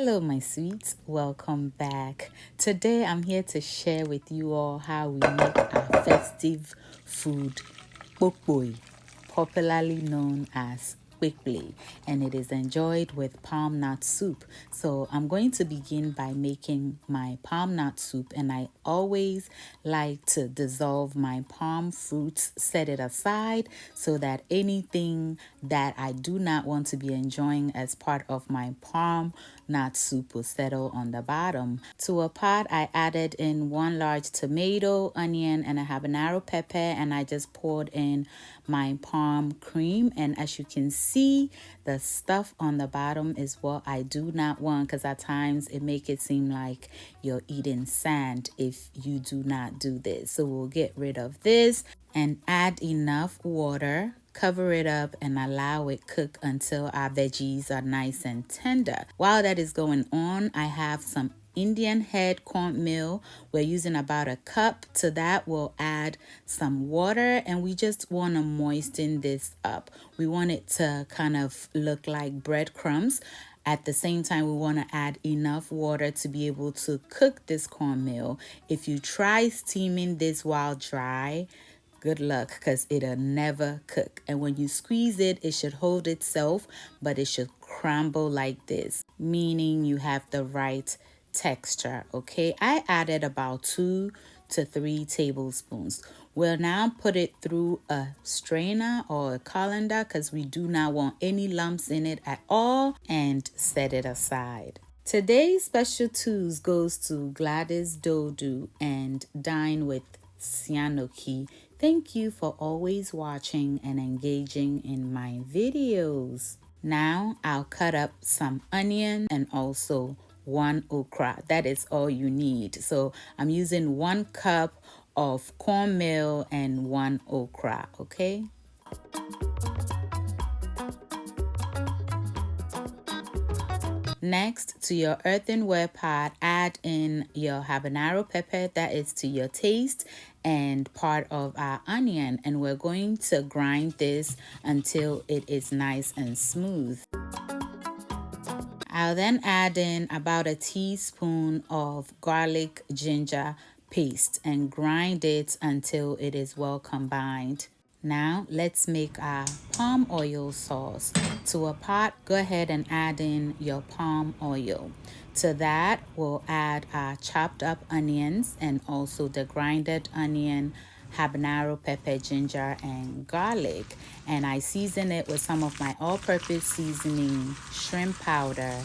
Hello, my sweets. Welcome back. Today, I'm here to share with you all how we make our festive food, kpokpoi, popularly known as quickly, and it is enjoyed with palm nut soup. So I'm going to begin by making my palm nut soup, and I always like to dissolve my palm fruits, set it aside so that anything that I do not want to be enjoying as part of my palm nut soup will settle on the bottom. To a pot, I added in 1 large tomato, onion, and a habanero pepper, and I just poured in my palm cream. And as you can see, the stuff on the bottom is what I do not want, because at times it make it seem like you're eating sand if you do not do this. So we'll get rid of this and add enough water, cover it up, and allow it cook until our veggies are nice and tender. While that is going on, I have some Indian head cornmeal. We're using about a cup. To that, we'll add some water, and we just want to moisten this up. We want it to kind of look like breadcrumbs. At the same time, we want to add enough water to be able to cook this cornmeal. If you try steaming this while dry, good luck, because it'll never cook. And when you squeeze it, it should hold itself, but it should crumble like this, meaning you have the right texture. Okay, I added about 2 to 3 tablespoons. We'll now put it through a strainer or a colander, because we do not want any lumps in it at all, and set it aside. Today's special twos goes to Gladys Dodu and Dine with Sianoki. Thank you for always watching and engaging in my videos. Now I'll cut up some onion and also 1 okra. That is all you need. So I'm using 1 cup of cornmeal and 1 okra, okay? Next, to your earthenware pot, add in your habanero pepper, that is to your taste, and part of our onion. And we're going to grind this until it is nice and smooth. I'll then add in about a teaspoon of garlic ginger paste and grind it until it is well combined. Now let's make our palm oil sauce. To a pot, go ahead and add in your palm oil. To that, we'll add our chopped up onions and also the grinded onion, habanero pepper, ginger, and garlic. And I season it with some of my all-purpose seasoning, shrimp powder,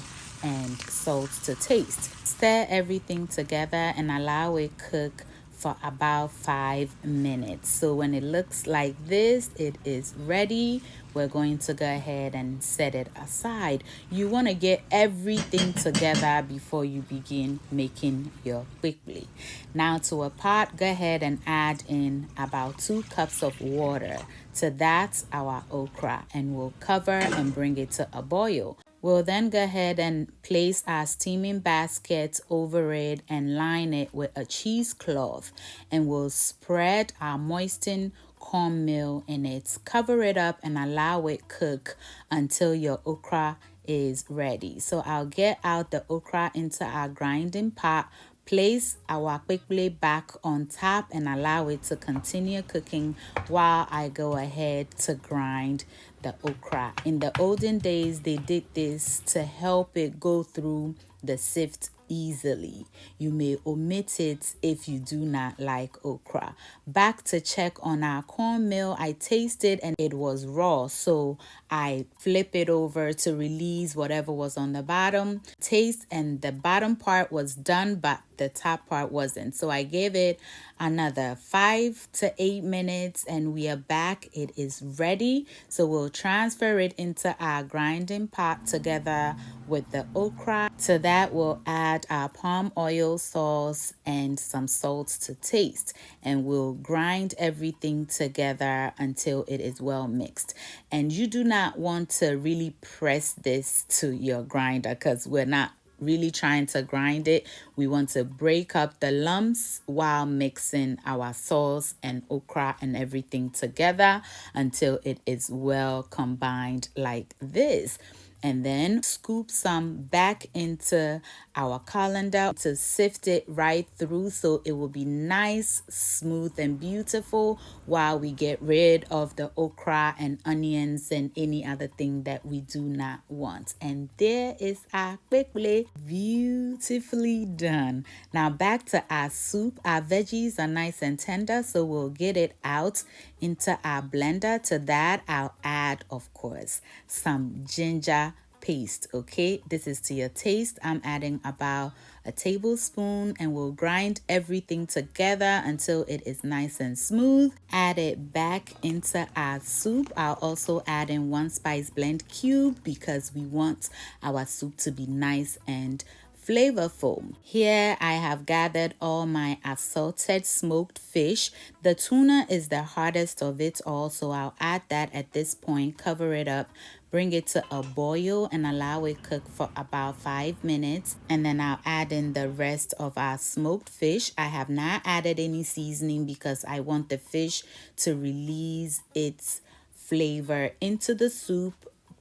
and salt to taste. Stir everything together and allow it cook for about 5 minutes. So when it looks like this, it is ready. We're going to go ahead and set it aside. You want to get everything together before you begin making your quickly. Now to a pot, go ahead and add in about 2 cups of water. To that, our okra, and we'll cover and bring it to a boil. We'll then go ahead and place our steaming basket over it and line it with a cheesecloth, and we'll spread our moistened cornmeal in it. Cover it up and allow it cook until your okra is ready. So I'll get out the okra into our grinding pot, place our quickly back on top, and allow it to continue cooking while I go ahead to grind the okra. In the olden days, they did this to help it go through the sift easily. You may omit it if you do not like okra. Back to check on our cornmeal, I tasted and it was raw, so I flip it over to release whatever was on the bottom. Taste, and the bottom part was done, but the top part wasn't. So I gave it another 5 to 8 minutes and we are back. It is ready. So we'll transfer it into our grinding pot together with the okra. To that, we'll add our palm oil sauce and some salt to taste, and we'll grind everything together until it is well mixed. And you do not want to really press this to your grinder, because we're not really trying to grind it. We want to break up the lumps while mixing our sauce and okra and everything together until it is well combined like this. and then scoop some back into our colander to sift it right through so it will be nice, smooth, and beautiful while we get rid of the okra and onions and any other thing that we do not want. And there is our quickly beautifully done. Now back to our soup. Our veggies are nice and tender, so we'll get it out into our blender. To that, I'll add, of course, some ginger paste. Okay, this is to your taste. I'm adding about a tablespoon, and we'll grind everything together until it is nice and smooth. Add it back into our soup. I'll also add in 1 spice blend cube because we want our soup to be nice and flavorful. Here I have gathered all my assorted smoked fish. The tuna is the hardest of it all, so I'll add that at this point, cover it up, bring it to a boil and allow it cook for about 5 minutes, and then I'll add in the rest of our smoked fish. I have not added any seasoning because I want the fish to release its flavor into the soup.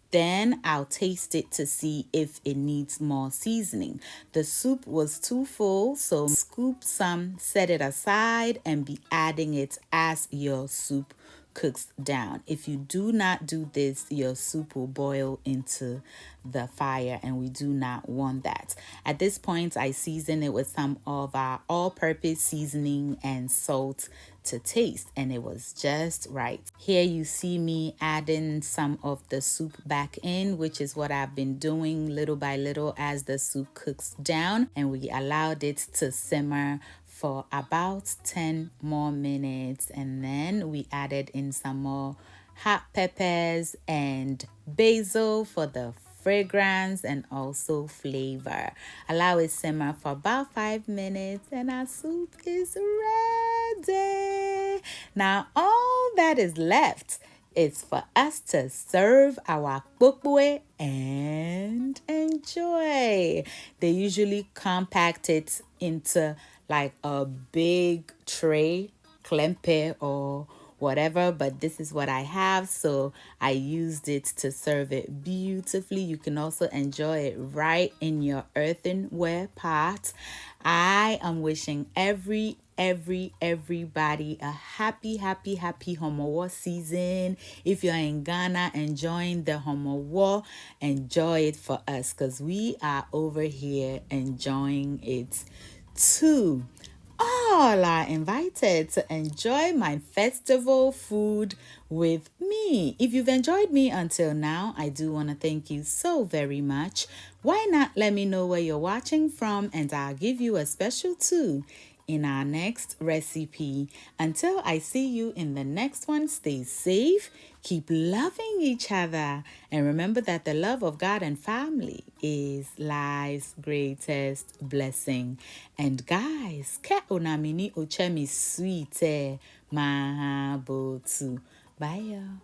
Then I'll taste it to see if it needs more seasoning. The soup was too full, so scoop some, set it aside, and be adding it as your soup cooks down. If you do not do this, your soup will boil into the fire, and we do not want that. At this point, I season it with some of our all-purpose seasoning and salt to taste, and it was just right. Here you see me adding some of the soup back in, which is what I've been doing little by little as the soup cooks down, and we allowed it to simmer for about 10 more minutes, and then we added in some more hot peppers and basil for the fragrance and also flavor. Allow it simmer for about 5 minutes and our soup is ready. Now all that is left is for us to serve our kpokpoe and enjoy. They usually compact it into like a big tray, klempe or whatever, but this is what I have, so I used it to serve it beautifully. You can also enjoy it right in your earthenware pot. I am wishing everybody a happy Homowo season. If you're in Ghana enjoying the Homowo, enjoy it for us because we are over here enjoying it too. All are invited to enjoy my festival food with me. If you've enjoyed me until now, I do want to thank you so very much. Why not let me know where you're watching from, and I'll give you a special too in our next recipe. Until I see you in the next one, stay safe, keep loving each other, and remember that the love of God and family is life's greatest blessing. And guys, ke onamini ochemi sweet mahabotu. Bye y'all.